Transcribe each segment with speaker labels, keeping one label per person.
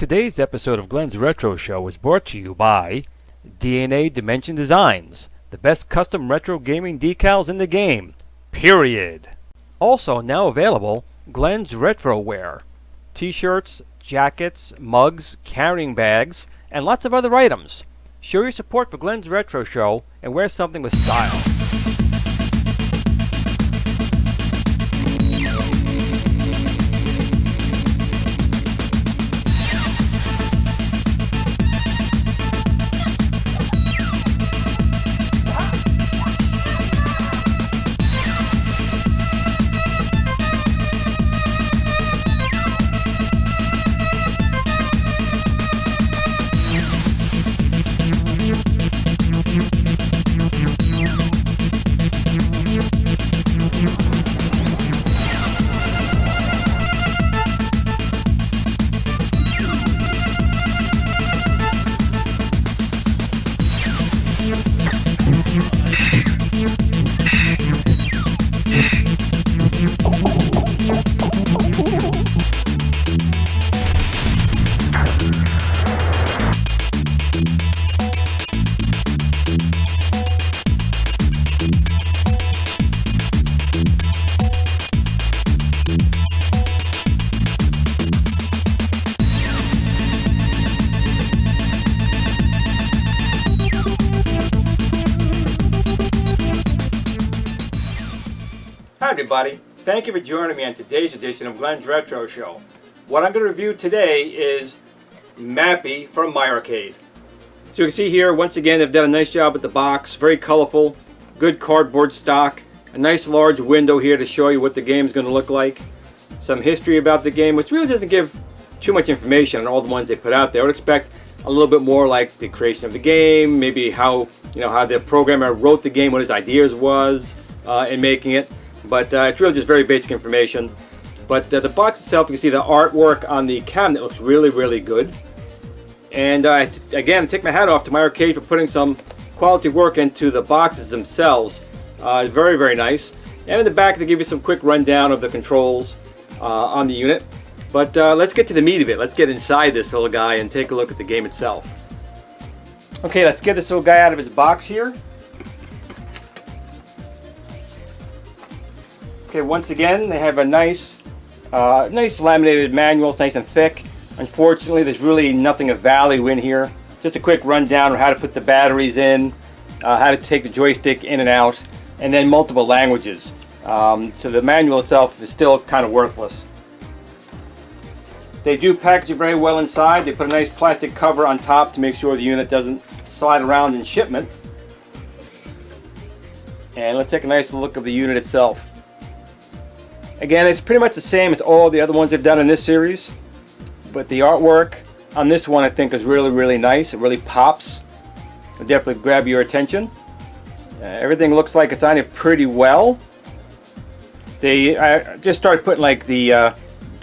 Speaker 1: Today's episode of Glen's Retro Show is brought to you by DNA Dimension Designs, the best custom retro gaming decals in the game, period. Also now available, Glen's Retroware, t-shirts, jackets, mugs, carrying bags, and lots of other items. Show your support for Glen's Retro Show and wear something with style. Hi everybody, thank you for joining me on today's edition of Glen's Retro Show. What I'm going to review today is MAPPY from My-Arcade. So you can see here, once again, they've done a nice job with the box, very colorful, good cardboard stock, a nice large window here to show you what the game is going to look like, some history about the game, which really doesn't give too much information on all the ones they put out there. I would expect a little bit more like the creation of the game, maybe how the programmer wrote the game, what his ideas was in making it. But it's really just very basic information. But the box itself, you can see the artwork on the cabinet looks really, really good. And again, take my hat off to My-Arcade for putting some quality work into the boxes themselves. Very, very nice. And in the back, they give you some quick rundown of the controls on the unit. But let's get to the meat of it. Let's get inside this little guy and take a look at the game itself. Okay, let's get this little guy out of his box here. Okay, once again, they have a nice laminated manual. It's nice and thick. Unfortunately, there's really nothing of value in here. Just a quick rundown of how to put the batteries in, how to take the joystick in and out, and then multiple languages. So the manual itself is still kind of worthless. They do package it very well inside. They put a nice plastic cover on top to make sure the unit doesn't slide around in shipment. And let's take a nice look at the unit itself. Again, it's pretty much the same as all the other ones they've done in this series, but the artwork on this one I think is really, really nice. It really pops. It'll definitely grab your attention. Everything looks like it's on it pretty well. I just started putting like the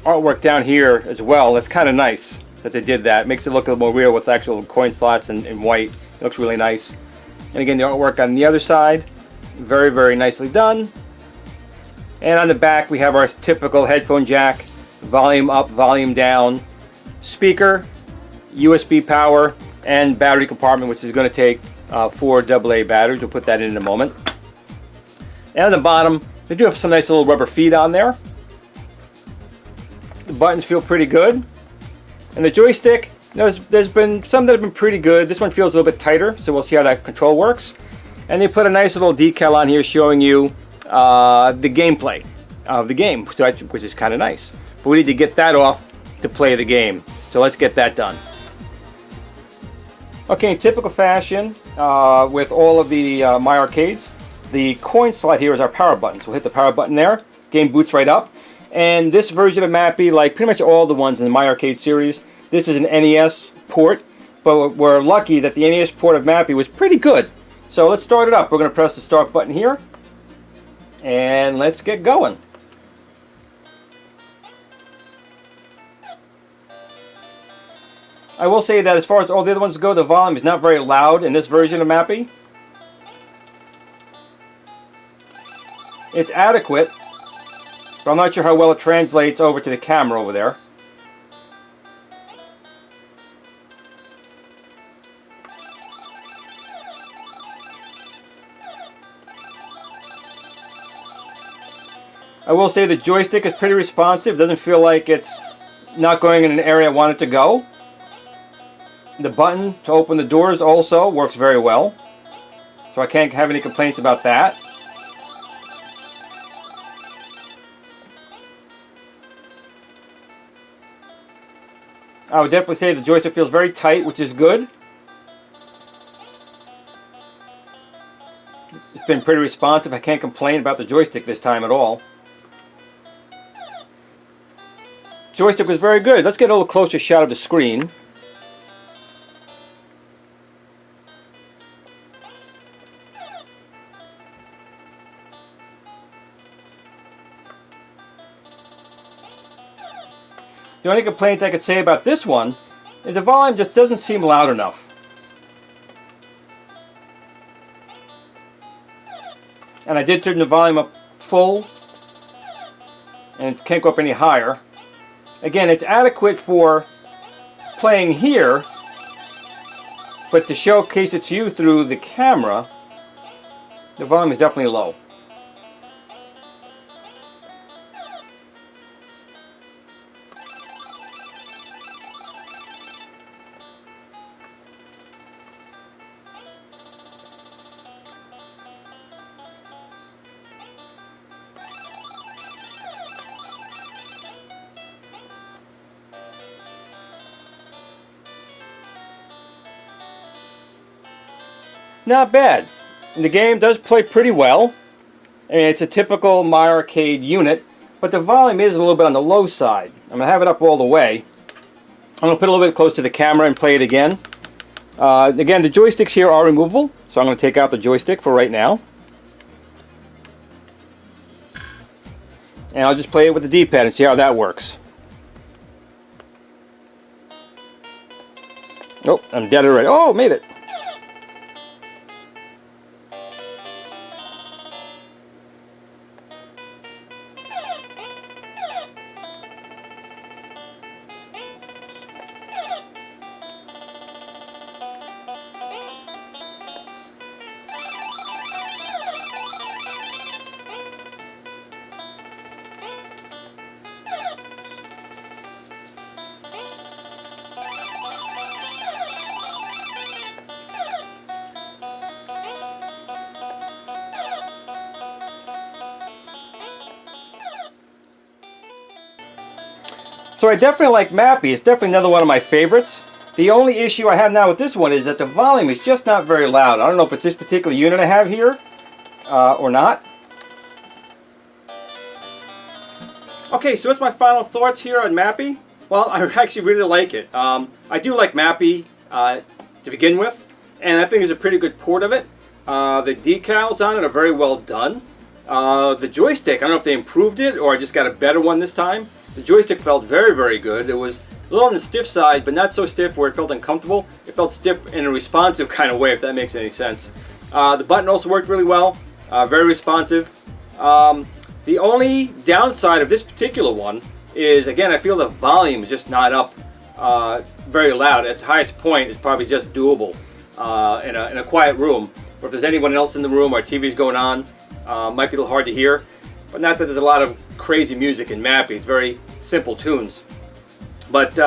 Speaker 1: artwork down here as well. That's kind of nice that they did that. It makes it look a little more real with actual coin slots in white. It looks really nice. And again, the artwork on the other side, very, very nicely done. And on the back we have our typical headphone jack, volume up, volume down, speaker, USB power, and battery compartment, which is going to take 4 AA batteries. We'll put that in a moment. And on the bottom, they do have some nice little rubber feet on there. The buttons feel pretty good. And the joystick, there's been some that have been pretty good. This one feels a little bit tighter, so we'll see how that control works. And they put a nice little decal on here showing you the gameplay of the game, which is kind of nice. But we need to get that off to play the game. So let's get that done. Okay, in typical fashion, with all of the My-Arcades, the coin slot here is our power button. So we'll hit the power button there. Game boots right up. And this version of MAPPY, like pretty much all the ones in the My-Arcade series, this is an NES port. But we're lucky that the NES port of MAPPY was pretty good. So let's start it up. We're going to press the start button here. And let's get going. I will say that as far as all the other ones go, the volume is not very loud in this version of MAPPY. It's adequate, but I'm not sure how well it translates over to the camera over there. I will say the joystick is pretty responsive. It doesn't feel like it's not going in an area I want it to go. The button to open the doors also works very well. So I can't have any complaints about that. I would definitely say the joystick feels very tight, which is good. It's been pretty responsive. I can't complain about the joystick this time at all. Joystick was very good. Let's get a little closer shot of the screen. The only complaint I could say about this one is the volume just doesn't seem loud enough. And I did turn the volume up full, and it can't go up any higher. Again, it's adequate for playing here, but to showcase it to you through the camera, the volume is definitely low. Not bad. And the game does play pretty well. I mean, it's a typical My-Arcade unit, but the volume is a little bit on the low side. I'm going to have it up all the way. I'm going to put it a little bit close to the camera and play it again. Again, the joysticks here are removable, so I'm going to take out the joystick for right now. And I'll just play it with the D-pad and see how that works. Oh, I'm dead already. Oh, made it. So I definitely like MAPPY. It's definitely another one of my favorites. The only issue I have now with this one is that the volume is just not very loud. I don't know if it's this particular unit I have here or not. Okay, so what's my final thoughts here on MAPPY? Well, I actually really like it. I do like MAPPY to begin with, and I think it's a pretty good port of it. The decals on it are very well done. The joystick, I don't know if they improved it or I just got a better one this time. The joystick felt very, very good. It was a little on the stiff side, but not so stiff where it felt uncomfortable. It felt stiff in a responsive kind of way, if that makes any sense. The button also worked really well, very responsive. The only downside of this particular one is, again, I feel the volume is just not up very loud. At its highest point, it's probably just doable in a quiet room. Or if there's anyone else in the room or TV's going on, might be a little hard to hear. But not that there's a lot of crazy music in MAPPY. It's very simple tunes. But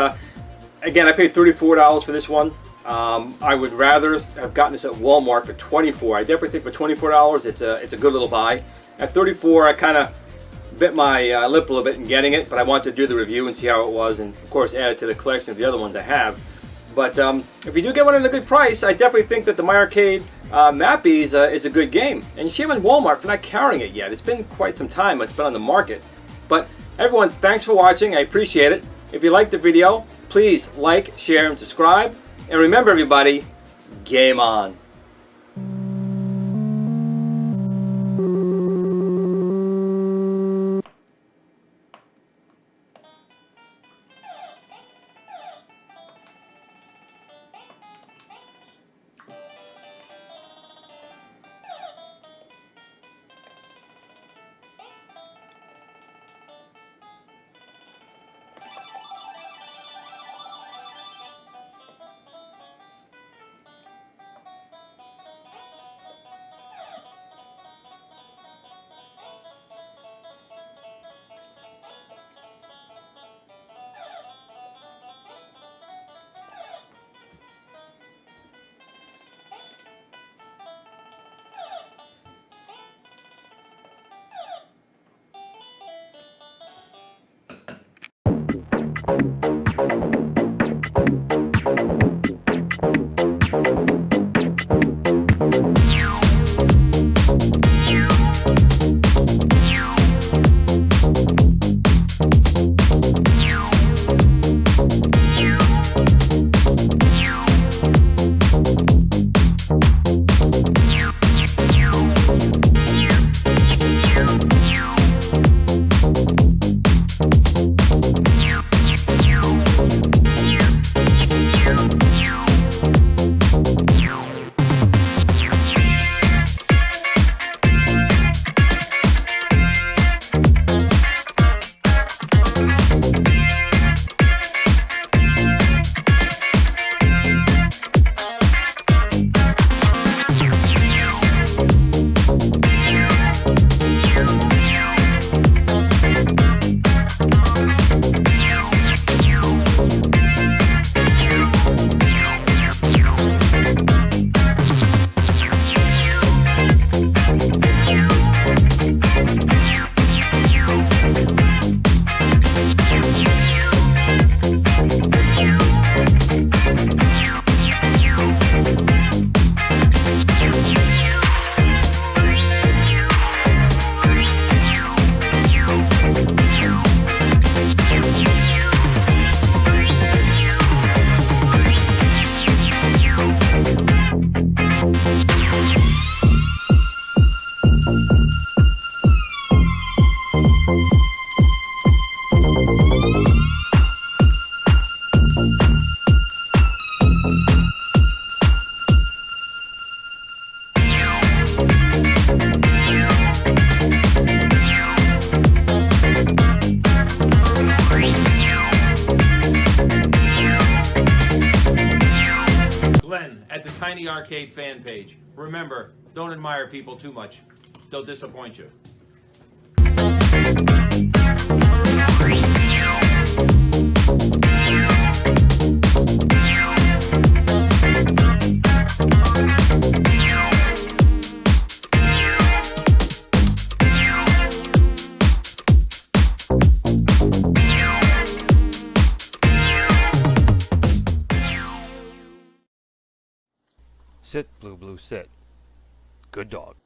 Speaker 1: again, I paid $34 for this one. I would rather have gotten this at Walmart for $24. I definitely think for $24, it's a good little buy. At $34, I kind of bit my lip a little bit in getting it, but I wanted to do the review and see how it was, and of course add it to the collection of the other ones I have. But if you do get one at a good price, I definitely think that the My-Arcade MAPPY is a good game. And shame on Walmart for not carrying it yet. It's been quite some time it's been on the market. But everyone, thanks for watching. I appreciate it. If you liked the video, please like, share, and subscribe. And remember, everybody, game on.
Speaker 2: at the Tiny Arcade fan page. Remember, don't admire people too much. They'll disappoint you.
Speaker 1: Sit, Blue Blue, sit. Good dog.